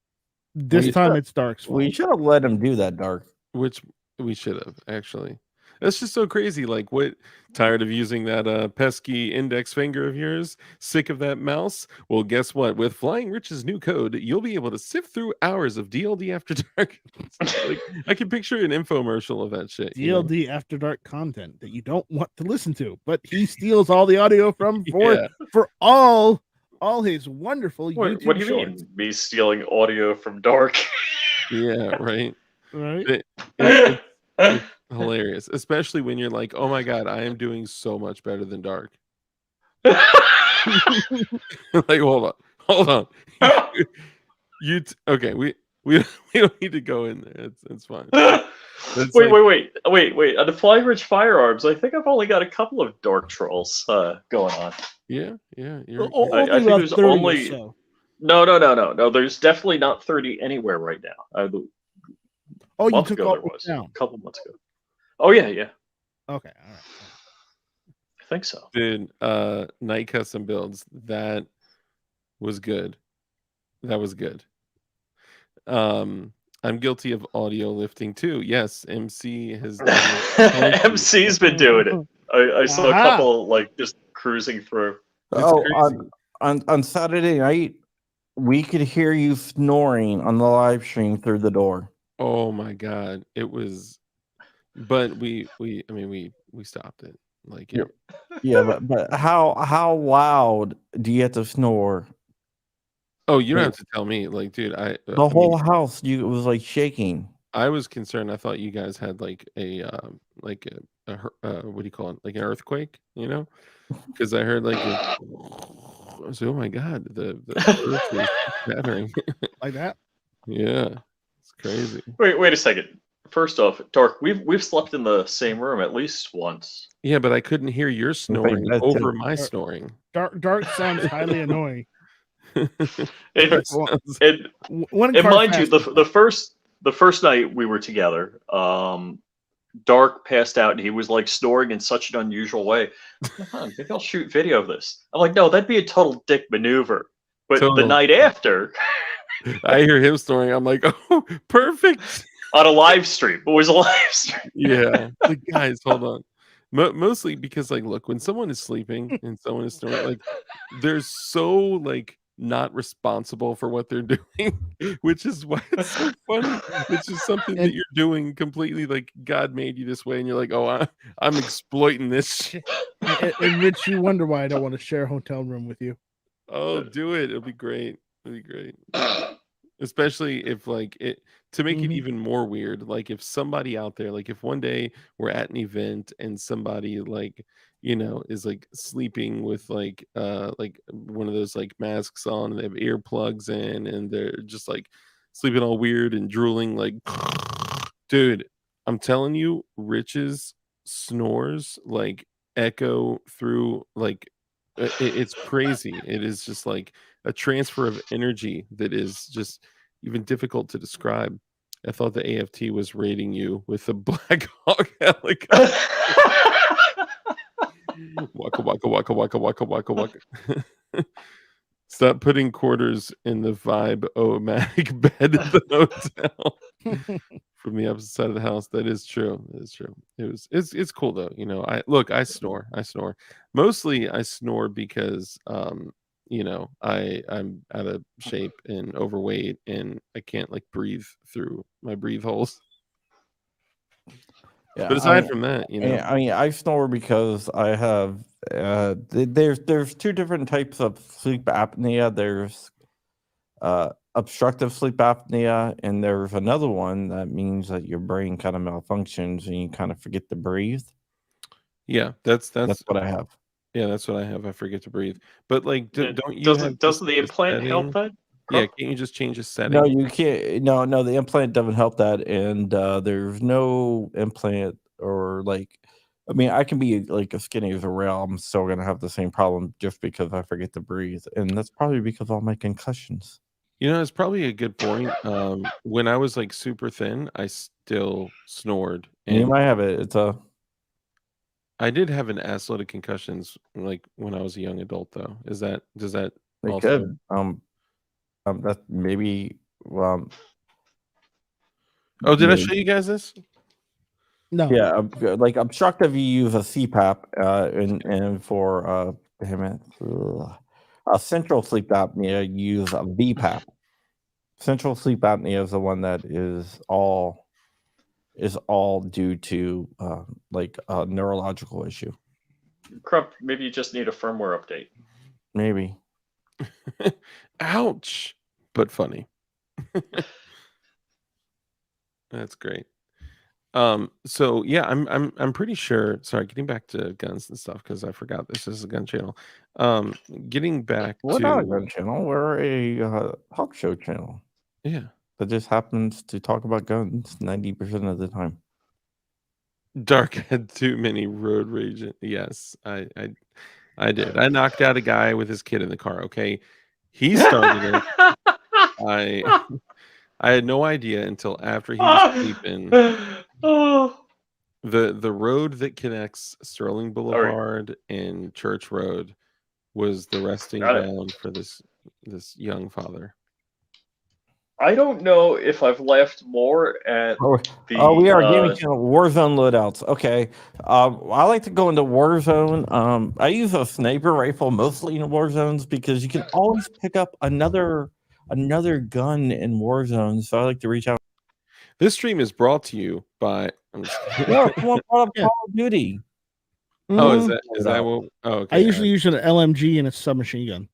It's Dark's fault. We should have let him do that, Dark. Which we should have, actually. That's just so crazy. Like, what? Tired of using that pesky index finger of yours? Sick of that mouse? Well, guess what? With Flying Rich's new code, you'll be able to sift through hours of DLD After Dark. Like, I can picture an infomercial of that shit. DLD After Dark content that you don't want to listen to, but he steals all the audio from for all his wonderful YouTube What do you shorts. mean? Me stealing audio from Dark? Yeah, right. Right. It's hilarious, especially when you're like, "Oh my god, I am doing so much better than Dark." Like, hold on. Okay? We don't need to go in there. It's fine. Wait. On the Flying Rich firearms, I think I've only got a couple of Dark trolls going on. Yeah. I Only think about there's 30 or only so. no. There's definitely not 30 anywhere right now. Oh, A you month took ago all there those was. down. A couple months ago. Oh yeah. Okay, all right. I think so. Dude, Night Custom Builds, that was good. That was good. I'm guilty of audio lifting too. Yes, MC has done it plenty. MC's been doing it. I saw a Aha. couple like just cruising through. It's Oh, crazy. on Saturday night, we could hear you snoring on the live stream through the door. Oh my god, it was. But we stopped it. Like Yep. it. Yeah, but how loud do you have to snore? Oh, you don't Like, have to tell me. Like, dude, I the mean, whole house, it was like shaking. I was concerned. I thought you guys had like a what do you call it? Like an earthquake, you know? Because I heard like I was like, oh my god, the earth is shattering. Like that? Yeah, it's crazy. Wait a second. First off, Dark, we've slept in the same room at least once. Yeah, but I couldn't hear your snoring that's over it. my snoring. Dark sounds highly annoying. And, That Well, sounds- and, One and car mind you, fast. the first night we were together, Dark passed out and he was like snoring in such an unusual way. I'm like, maybe I'll shoot video of this. I'm like, no, that'd be a total dick maneuver. But the Total. night after, I hear him snoring. I'm like, oh, perfect. on a live stream, it was a live stream. Yeah, like guys, hold on. Mostly because, like, look, when someone is sleeping and someone is snoring, like, they're so like not responsible for what they're doing, which is why it's so funny. It's just something that And- you're doing completely like God made you this way, and you're like, oh, I'm exploiting this shit. And Rich, you wonder why I don't want to share a hotel room with you. Oh, do it. It'll be great. It'll be great. Especially if like it to make it Mhm. even more weird, like if somebody out there, like if one day we're at an event and somebody like is like sleeping with like one of those like masks on and they have earplugs in and they're just like sleeping all weird and drooling like dude, I'm telling you, Rich's snores like echo through like it's crazy. It is just like a transfer of energy that is just even difficult to describe. I thought the AFT was raiding you with a Black Hawk helicopter. Waka waka waka waka waka waka waka. Stop putting quarters in the Vibe O-Matic bed at the hotel. From the opposite side of the house. That is true. That is true. It's cool though. I snore. I snore. Mostly I snore because I'm out of shape and overweight and I can't like breathe through my breathe holes. Yeah, But aside from that, I snore because I have there's two different types of sleep apnea. There's obstructive sleep apnea, and there's another one that means that your brain kind of malfunctions and you kind of forget to breathe. yeah, that's what I have. yeah, that's what I have. I forget to breathe. But like, don't you doesn't have doesn't just the a implant help setting? that? Yeah, can't you just change a setting? No, you can't. No, the implant doesn't help that, and there's no implant or like. I mean, I can be like as skinny as a rail. I'm still gonna have the same problem just because I forget to breathe, and that's probably because of all my concussions. It's probably a good point. When I was like super thin, I still snored, You and might have it. It's a. I did have an assload of concussions like when I was a young adult. Though, does that It also? could. That maybe. Oh, did I maybe- show you guys this? No. Yeah, like obstructive, you use a CPAP, and for damn it, central sleep apnea, you use a VPAP. Central sleep apnea is the one that is all due to like a neurological issue. Crump, maybe you just need a firmware update. Maybe. Ouch, but funny. That's great. So yeah, I'm pretty sure. Sorry, getting back to guns and stuff because I forgot this is a gun channel. Getting back We're to not a gun channel. We're a talk show channel yeah, that just happens to talk about guns 90% of the time. Dark had too many road rage. Yes, I I did. I knocked out a guy with his kid in the car. Okay, he started it. I had no idea until after he was sleeping. Oh, The road that connects Sterling all right, Boulevard and Church Road was the resting got it. ground for this young father. I don't know if I've laughed more at We are gaming the channel Warzone loadouts. Okay, I like to go into Warzone. I use a sniper rifle mostly in Warzones because you can always pick up another gun in Warzone. So I like to reach out. This stream is brought to you by. I'm just kidding. No, someone brought up Yeah. Call of Duty. Oh, is Mhm. that what? Oh, okay. I usually use an LMG and a submachine gun.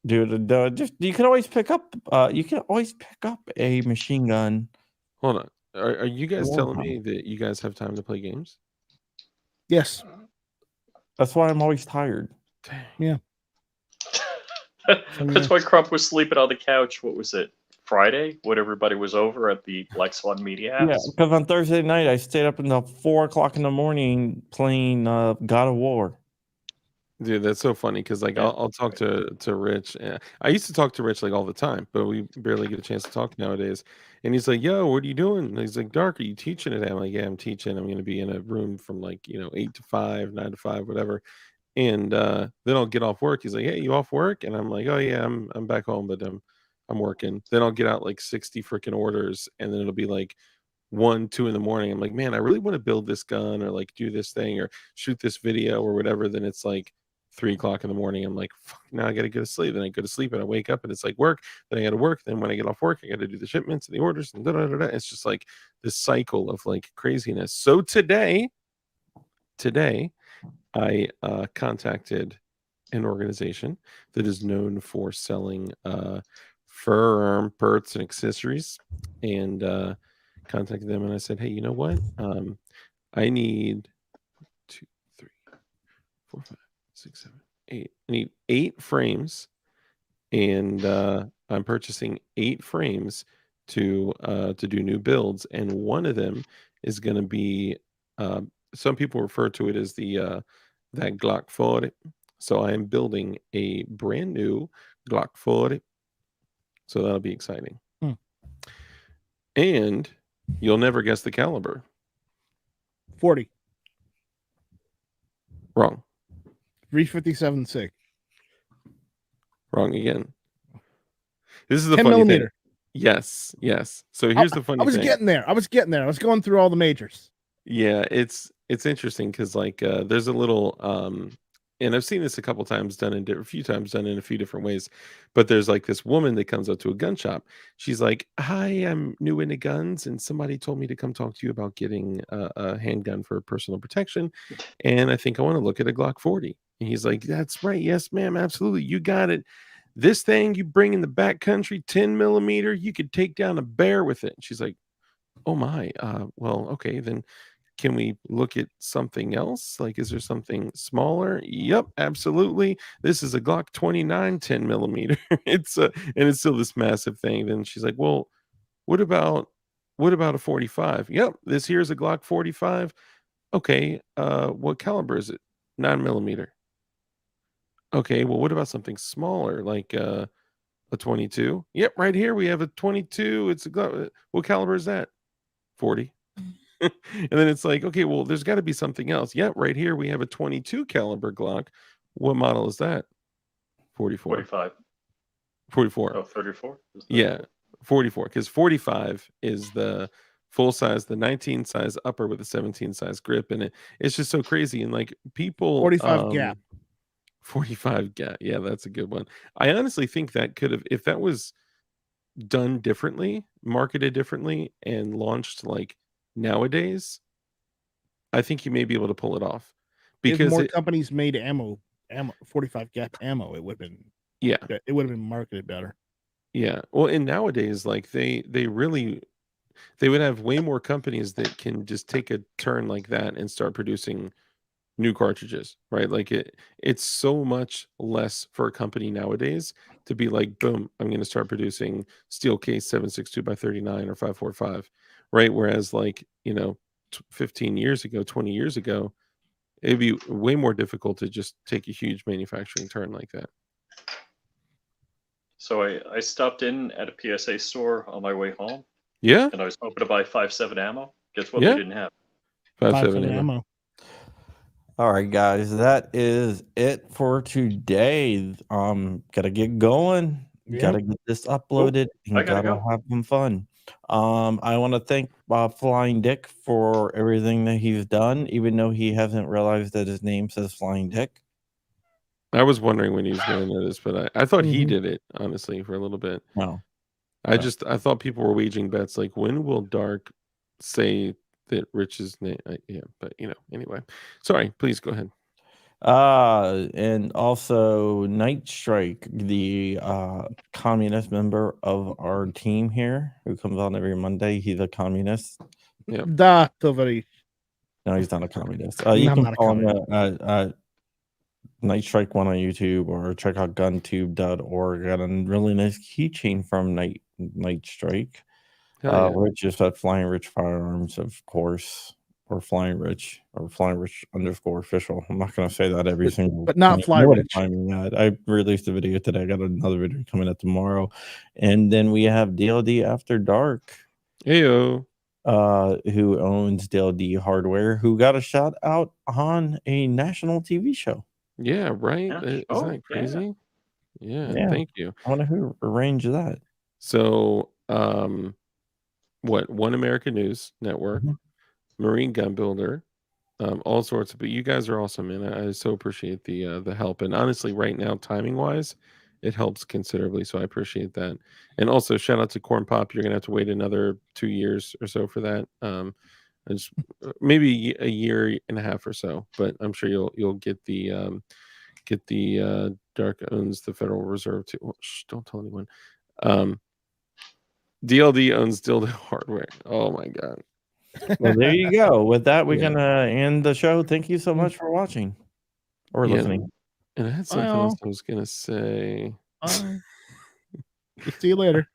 Dude, just you can always pick up. You can always pick up a machine gun. Hold on. Are you guys Wartime. telling me that you guys have time to play games? Yes. That's why I'm always tired. Yeah. That's why Crump was sleeping on the couch. What was it? Friday, when everybody was over at the Black Swan Media Yeah, House. because on Thursday night I stayed up until 4:00 in the morning playing God of War. Dude, that's so funny because like Yeah. I'll talk to Rich. I used to talk to Rich like all the time, but we barely get a chance to talk nowadays. And he's like, "Yo, what are you doing?" And he's like, "Dark, are you teaching today?" I'm like, "Yeah, I'm teaching. I'm going to be in a room from like 8 to 5, 9 to 5, whatever." And then I'll get off work. He's like, "Hey, you off work?" And I'm like, "Oh yeah, I'm back home, but I'm working." Then I'll get out like 60 freaking orders, and then it'll be like 1, 2 in the morning. I'm like, "Man, I really want to build this gun or like do this thing or shoot this video or whatever." Then it's like 3 o'clock in the morning. I'm like, "Fuck, now I got to go to sleep." Then I go to sleep and I wake up and it's like work. Then I got to work. Then when I get off work, I got to do the shipments and the orders and da da da da. It's just like this cycle of like craziness. So today, I contacted an organization that is known for selling firearm parts and accessories, and contacted them and I said, "Hey, you know what? I need 2, 3, 4, 5, 6, 7, 8. I need 8 frames, and I'm purchasing 8 frames to do new builds, and one of them is going to be some people refer to it as the that Glock 40. So I am building a brand new Glock 40. So that'll be exciting. Hmm. And you'll never guess the caliber. 40. Wrong. 357 SIG. Wrong again. This is the 10 funny thing. millimeter. Yes. So here's the funny I was thing. getting there. I was going through all the majors. Yeah, it's interesting because like there's a little and I've seen this a couple times done in a few times done in a few different ways, but there's like this woman that comes up to a gun shop. She's like, "Hi, I'm new into guns, and somebody told me to come talk to you about getting a handgun for personal protection, and I think I want to look at a Glock 40." And he's like, "That's right, yes, ma'am, absolutely, you got it. This thing you bring in the back country, 10 millimeter, you could take down a bear with it." And she's like, "Oh my, well, okay, then can we look at something else? Like, is there something smaller?" Yep, absolutely. This is a Glock 29 10 millimeter. It's and it's still this massive thing. Then she's like, "Well, what about a 45?" Yep, this here's a Glock 45. Okay, what caliber is it? 9 millimeter. Okay, well, what about something smaller, like a 22? Yep, right here we have a 22. It's a Glock. What caliber is that? 40. And then it's like, okay, well, there's got to be something else. Yeah, right here we have a 22 caliber Glock. What model is that? 44. 45. 44. Oh, 34? Yeah, 44. Because 45 is the full size, the 19 size upper with a 17 size grip, and it's just so crazy. And like people, 45 gap. 45 gap. Yeah, that's a good one. I honestly think that could have, if that was done differently, marketed differently, and launched like nowadays, I think you may be able to pull it off If because more companies made ammo 45 gap ammo, it would have been marketed better. yeah. Well, and nowadays, like they would have way more companies that can just take a turn like that and start producing new cartridges, right? Like it's so much less for a company nowadays to be like, boom, I'm going to start producing steel case 7.62 by 39 or 5.45, right? Whereas like 15 years ago, 20 years ago, it'd be way more difficult to just take a huge manufacturing turn like that. So I stopped in at a PSA store on my way home, Yeah, and I was hoping to buy 5.7 ammo. Guess what? Yeah. They didn't have. 5.7 5.7 ammo. ammo. All right, guys, that is it for today. Gotta get going. Yep. Gotta get this uploaded I and gotta gotta go. have some fun. I want to thank Flying Dick for everything that he's done, even though he hasn't realized that his name says Flying Dick. I was wondering when he was going to notice, but I thought he Mhm. did it, honestly, for a little bit. No. I thought people were waging bets like, when will Dark say that Rich's name? Yeah, but anyway. Sorry, please go ahead. And also Night Strike, the communist member of our team here, who comes on every Monday. He's a communist. Da, Tovarish. No, he's not a communist. I'm You can not a follow him Night Strike 1 on YouTube, or check out guntube.org. Got a really nice keychain from Night Strike, Hell yeah. which is at Flying Rich Firearms, of course, or Flying Rich, or Flying Rich _ official. I'm not going to say that every single but not time. Fly You know what Rich. I'm timing at. I released a video today. I got another video coming out tomorrow. And then we have DLD After Dark, Heyo. who owns DLD Hardware, who got a shout out on a national TV show. Yeah, right? Yeah. Isn't Oh, that crazy? Yeah, Yeah. thank you. I wonder who arranged that. So, One American News Network, Mhm. Marine Gun Builder, all sorts of. But you guys are awesome, man. I so appreciate the help. And honestly, right now, timing wise, it helps considerably. So I appreciate that. And also, shout out to Corn Pop. You're gonna have to wait another 2 years or so for that. I just maybe a year and a half or so. But I'm sure you'll get the Dark owns the Federal Reserve too. Well, don't tell anyone. DLD owns Dildo Hardware. Oh my god. Well, there you go. With that, we're Yeah. gonna end the show. Thank you so much for watching or Yeah. listening. And I had Bye, something all. else I was gonna say. Bye. See you later.